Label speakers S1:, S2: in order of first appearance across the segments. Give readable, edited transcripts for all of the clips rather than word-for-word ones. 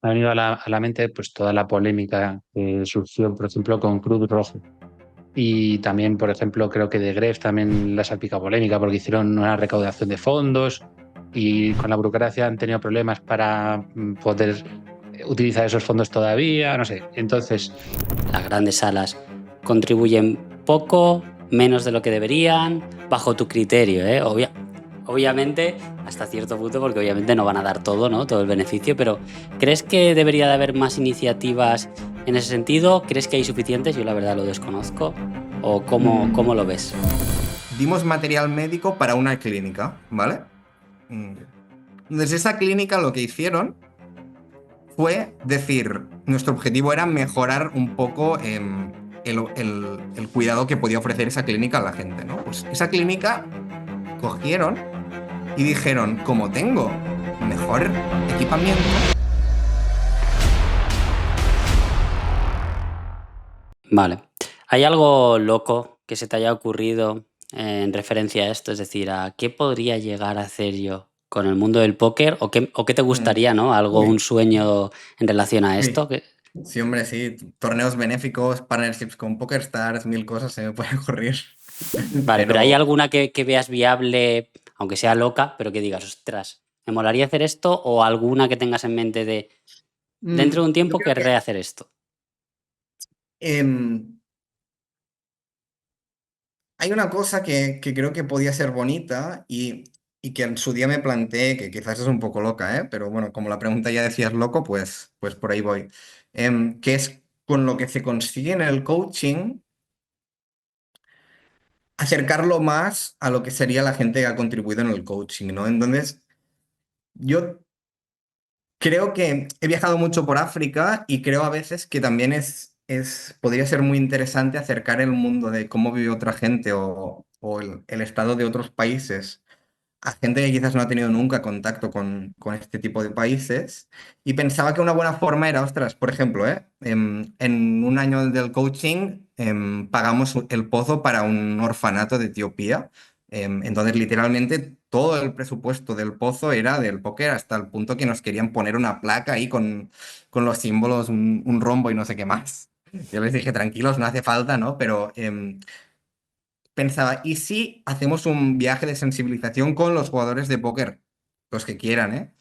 S1: me ha venido a la mente pues toda la polémica que surgió, por ejemplo, con Cruz Roja. Y también, por ejemplo, creo que de Gref también la salpica polémica porque hicieron una recaudación de fondos y con la burocracia han tenido problemas para poder utilizar esos fondos todavía, no sé. Entonces,
S2: Las grandes salas contribuyen poco, menos de lo que deberían, bajo tu criterio, ¿eh? Obviamente, hasta cierto punto, porque obviamente no van a dar todo, ¿no? Todo el beneficio, pero ¿crees que debería de haber más iniciativas en ese sentido? ¿Crees que hay suficientes? Yo la verdad lo desconozco. ¿O cómo lo ves?
S3: Dimos material médico para una clínica, ¿vale? Desde esa clínica lo que hicieron fue decir, nuestro objetivo era mejorar un poco el cuidado que podía ofrecer esa clínica a la gente, ¿no? Pues esa clínica cogieron y dijeron, como tengo mejor equipamiento,
S2: Vale. ¿Hay algo loco que se te haya ocurrido en referencia a esto? Es decir, ¿a qué podría llegar a hacer yo con el mundo del póker? ¿O qué te gustaría, ¿no? Algo, un
S3: uy,
S2: sueño en relación a esto.
S3: sí, sí, hombre, sí, torneos benéficos, partnerships con PokerStars, mil cosas se me pueden ocurrir.
S2: Vale, pero ¿hay
S3: Pero
S2: alguna que veas viable, aunque sea loca, pero que digas, ostras, me molaría hacer esto? ¿O alguna que tengas en mente de, dentro de un
S3: yo
S2: tiempo
S3: creo que
S2: querré hacer esto?
S3: em, hay una cosa que creo que podía ser bonita y que en su día me planteé, que quizás es un poco loca, ¿eh? Pero bueno, como la pregunta ya decías loco, pues por ahí voy. Que es con lo que se consigue en el coaching, acercarlo más a lo que sería la gente que ha contribuido en el coaching, ¿no? Entonces, yo creo que he viajado mucho por África y creo a veces que también podría ser muy interesante acercar el mundo de cómo vive otra gente o el estado de otros países a gente que quizás no ha tenido nunca contacto con este tipo de países. Y pensaba que una buena forma era, ostras, por ejemplo, en un año del coaching pagamos el pozo para un orfanato de Etiopía. Entonces, literalmente, todo el presupuesto del pozo era del póker hasta el punto que nos querían poner una placa ahí con los símbolos, un rombo y no sé qué más. Yo les dije, tranquilos, no hace falta, ¿no? Pero pensaba, ¿y si hacemos un viaje de sensibilización con los jugadores de póker? Los que quieran, ¿eh?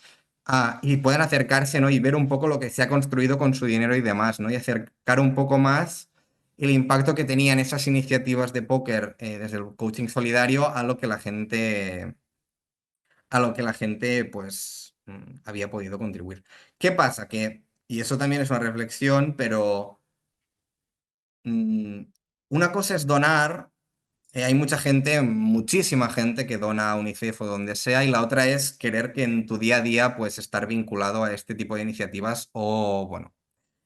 S3: Y puedan acercarse, ¿no? Y ver un poco lo que se ha construido con su dinero y demás, ¿no? Y acercar un poco más el impacto que tenían esas iniciativas de póker desde el coaching solidario a lo que la gente, pues, había podido contribuir. ¿Qué pasa? Y eso también es una reflexión, pero mm, una cosa es donar. Hay mucha gente, muchísima gente que dona a UNICEF o donde sea, y la otra es querer que en tu día a día pues estar vinculado a este tipo de iniciativas o bueno.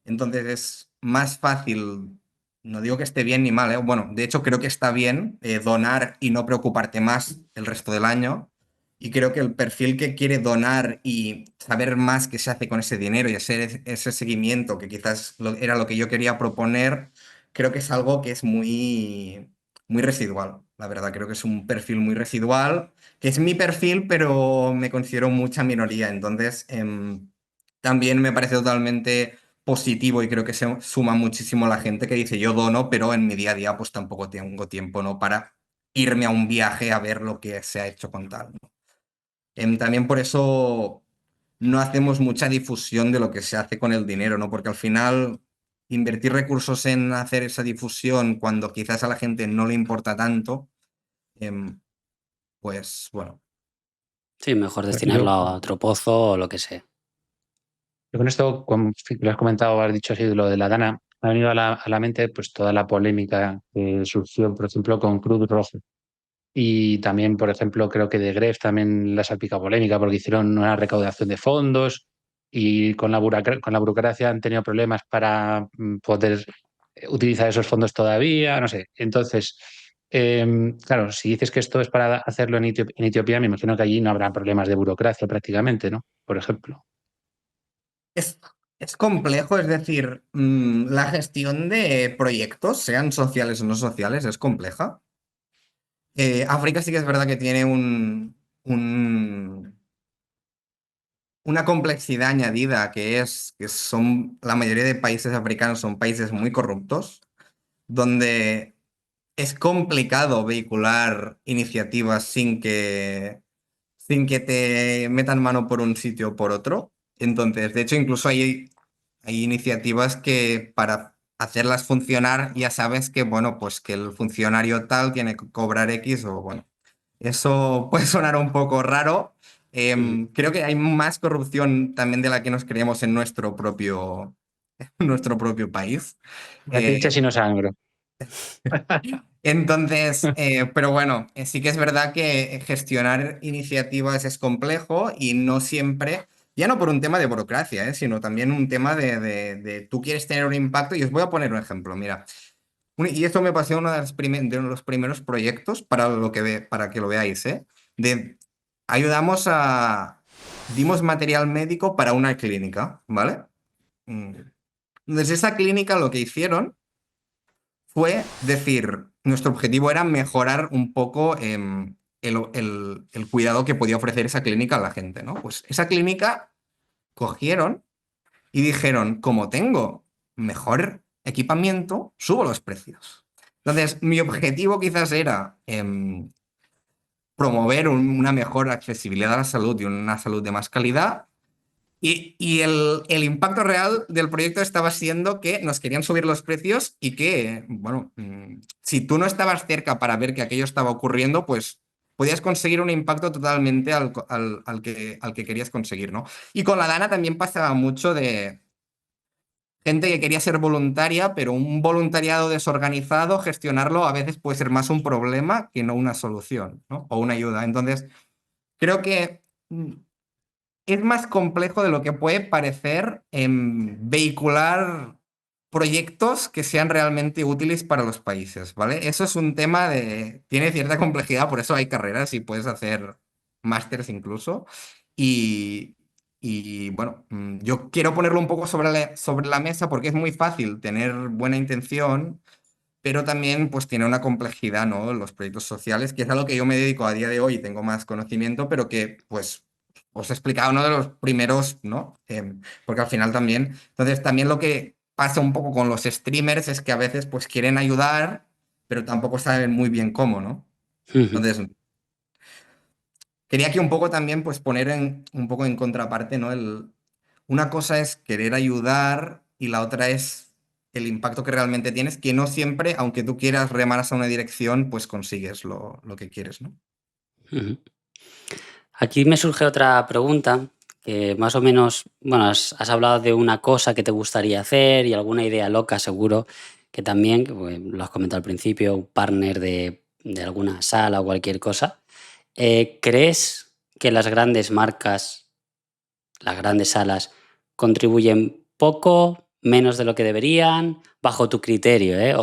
S3: Entonces es más fácil, no digo que esté bien ni mal, ¿eh? Bueno, de hecho creo que está bien donar y no preocuparte más el resto del año. Y creo que el perfil que quiere donar y saber más qué se hace con ese dinero y hacer ese seguimiento, que quizás era lo que yo quería proponer, creo que es algo que es muy, muy residual. La verdad, creo que es un perfil muy residual, que es mi perfil, pero me considero mucha minoría. Entonces, también me parece totalmente positivo y creo que se suma muchísimo la gente que dice yo dono, pero en mi día a día pues tampoco tengo tiempo, ¿no? Para irme a un viaje a ver lo que se ha hecho con tal, ¿no? También por eso no hacemos mucha difusión de lo que se hace con el dinero, ¿no? Porque al final invertir recursos en hacer esa difusión cuando quizás a la gente no le importa tanto, em, pues bueno.
S2: Sí, mejor destinarlo
S1: yo,
S2: a otro pozo o lo que sea.
S1: yo con esto, como lo has comentado, has dicho así, lo de la Dana, me ha venido a la mente pues toda la polémica que surgió, por ejemplo, con Cruz Roja. Y también, por ejemplo, creo que de Gref también la salpica polémica porque hicieron una recaudación de fondos y con la burocracia han tenido problemas para poder utilizar esos fondos todavía, no sé. Entonces, claro, si dices que esto es para hacerlo en Etiopía, me imagino que allí no habrá problemas de burocracia prácticamente, ¿no? Por ejemplo.
S3: Es, es complejo, es decir, la gestión de proyectos, sean sociales o no sociales, es compleja. África sí que es verdad que tiene una complejidad añadida que son, la mayoría de países africanos son países muy corruptos, donde es complicado vehicular iniciativas sin que te metan mano por un sitio o por otro. Entonces, de hecho, incluso hay iniciativas que para hacerlas funcionar ya sabes que, bueno, pues que el funcionario tal tiene que cobrar X o, bueno, eso puede sonar un poco raro.
S2: Ujú.
S3: Creo que hay más corrupción también de la que nos creemos en nuestro propio país.
S1: Metiche si no sangro.
S3: Entonces, pero bueno, sí que es verdad que gestionar iniciativas es complejo y no siempre, ya no por un tema de burocracia, sino también un tema de tú quieres tener un impacto. Y os voy a poner un ejemplo, mira. Y esto me pasó en uno de los primeros proyectos para que lo veáis, ¿eh? De, ayudamos dimos material médico para una clínica, ¿vale? Mm. Desde esa clínica lo que hicieron fue decir, nuestro objetivo era mejorar un poco el cuidado que podía ofrecer esa clínica a la gente, ¿no? Pues esa clínica cogieron y dijeron, como tengo mejor equipamiento, subo los precios. Entonces, mi objetivo quizás era promover una mejor accesibilidad a la salud y una salud de más calidad. Y el impacto real del proyecto estaba siendo que nos querían subir los precios y que, bueno, si tú no estabas cerca para ver que aquello estaba ocurriendo, pues podías conseguir un impacto totalmente al que querías conseguir, ¿no? Y con la Dana también pasaba mucho de gente que quería ser voluntaria, pero un voluntariado desorganizado, gestionarlo a veces puede ser más un problema que no una solución, ¿no? O una ayuda. Entonces, creo que es más complejo de lo que puede parecer en vehicular proyectos que sean realmente útiles para los países, ¿vale? Eso es un tema tiene cierta complejidad, por eso hay carreras y puedes hacer másters incluso. Y, bueno, yo quiero ponerlo un poco sobre la mesa porque es muy fácil tener buena intención, pero también pues tiene una complejidad, ¿no? Los proyectos sociales, que es algo que yo me dedico a día de hoy y tengo más conocimiento, pero que pues os he explicado uno de los primeros, ¿no? Porque al final también, entonces también lo que pasa un poco con los streamers es que a veces pues quieren ayudar, pero tampoco saben muy bien cómo, ¿no?
S2: Ujú.
S3: Entonces, quería que un poco también pues poner un poco en contraparte, ¿no? Una cosa es querer ayudar y la otra es el impacto que realmente tienes, que no siempre, aunque tú quieras remar hacia una dirección, pues consigues lo que quieres, ¿no?
S2: Ujú. Aquí me surge otra pregunta que más o menos, bueno, has hablado de una cosa que te gustaría hacer y alguna idea loca seguro que también, que, pues, lo has comentado al principio, un partner de alguna sala o cualquier cosa. ¿Crees que las grandes marcas, las grandes salas, contribuyen poco, menos de lo que deberían, bajo tu criterio, ¿eh?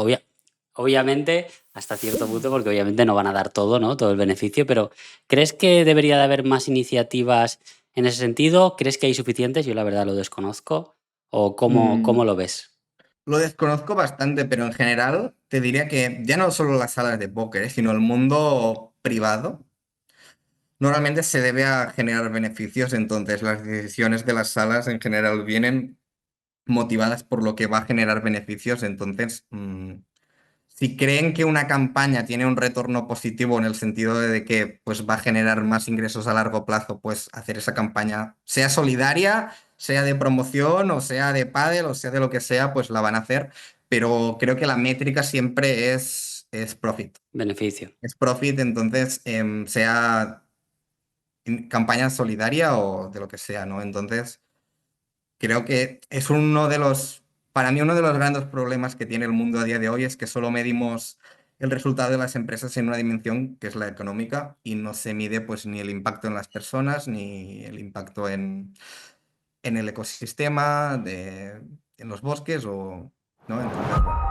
S2: Obviamente, hasta cierto punto, porque obviamente no van a dar todo, ¿no? Todo el beneficio, pero ¿crees que debería de haber más iniciativas en ese sentido? ¿Crees que hay suficientes? Yo la verdad lo desconozco. ¿O cómo
S3: Mm,
S2: lo ves?
S3: lo desconozco bastante, pero en general te diría que ya no solo las salas de póker, sino el mundo privado, normalmente se debe a generar beneficios, entonces las decisiones de las salas en general vienen motivadas por lo que va a generar beneficios, entonces si creen que una campaña tiene un retorno positivo en el sentido de que pues, va a generar más ingresos a largo plazo, pues hacer esa campaña, sea solidaria, sea de promoción, o sea de pádel, o sea de lo que sea, pues la van a hacer. Pero creo que la métrica siempre es profit.
S2: Beneficio.
S3: Es profit, entonces, sea campaña solidaria o de lo que sea, ¿no? Entonces, creo que es para mí uno de los grandes problemas que tiene el mundo a día de hoy es que solo medimos el resultado de las empresas en una dimensión que es la económica y no se mide pues ni el impacto en las personas ni el impacto en el ecosistema, en los bosques o, ¿no? Entonces, bueno.